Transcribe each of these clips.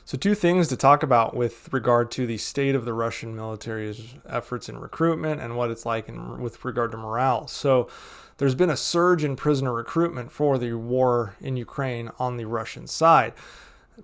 So two things to talk about with regard to the state of the Russian military's efforts in recruitment and what it's like with regard to morale. So there's been a surge in prisoner recruitment for the war in Ukraine on the Russian side.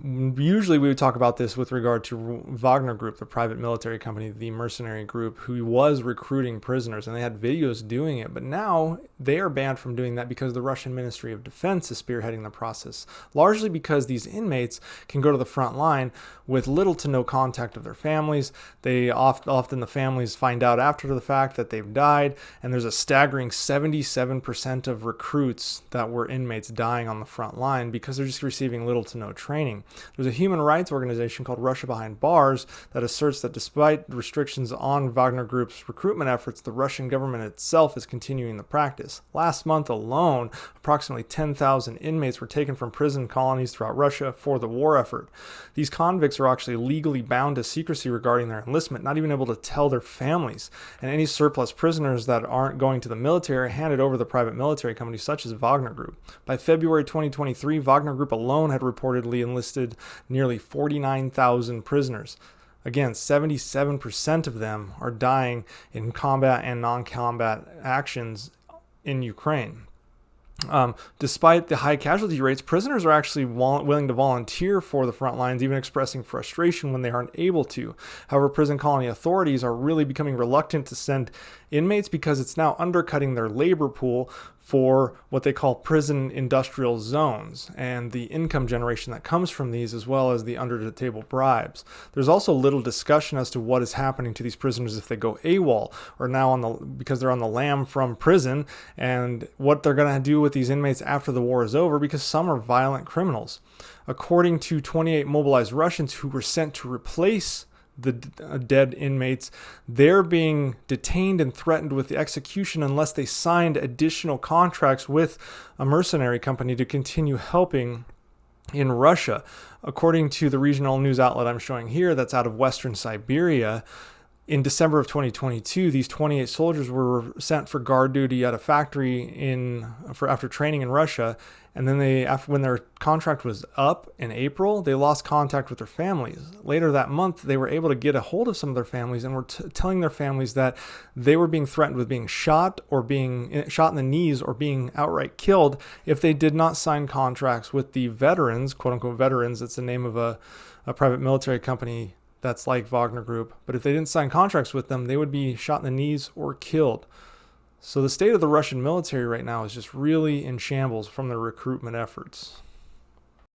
Usually we would talk about this with regard to Wagner Group, the private military company, the mercenary group who was recruiting prisoners, and they had videos doing it. But now they are banned from doing that because the Russian Ministry of Defense is spearheading the process, largely because these inmates can go to the front line with little to no contact of their families. They often the families find out after the fact that they've died, and there's a staggering 77% of recruits that were inmates dying on the front line because they're just receiving little to no training. There's a human rights organization called Russia Behind Bars that asserts that despite restrictions on Wagner Group's recruitment efforts, the Russian government itself is continuing the practice. Last month alone, approximately 10,000 inmates were taken from prison colonies throughout Russia for the war effort. These convicts are actually legally bound to secrecy regarding their enlistment, not even able to tell their families. And any surplus prisoners that aren't going to the military are handed over to the private military companies such as Wagner Group. By February 2023, Wagner Group alone had reportedly enlisted nearly 49,000 prisoners. Again, 77% of them are dying in combat and non-combat actions in Ukraine. Despite the high casualty rates, prisoners are actually willing to volunteer for the front lines, even expressing frustration when they aren't able to. However, prison colony authorities are really becoming reluctant to send inmates because it's now undercutting their labor pool for what they call prison industrial zones and the income generation that comes from these, as well as the under-the-table bribes. There's also little discussion as to what is happening to these prisoners if they go AWOL or now because they're on the lam from prison, and what they're going to do with these inmates after the war is over, because some are violent criminals. According to 28 mobilized Russians who were sent to replace the dead inmates, they're being detained and threatened with the execution unless they signed additional contracts with a mercenary company to continue helping in Russia. According to the regional news outlet I'm showing here, that's out of Western Siberia, in December of 2022, these 28 soldiers were sent for guard duty at a factory after training in Russia, and then when their contract was up in April, they lost contact with their families. Later that month, they were able to get a hold of some of their families and were telling their families that they were being threatened with being shot or being shot in the knees or being outright killed if they did not sign contracts with the veterans, quote unquote veterans. That's the name of a private military company that's like Wagner Group. But if they didn't sign contracts with them, they would be shot in the knees or killed. So the state of the Russian military right now is just really in shambles from their recruitment efforts.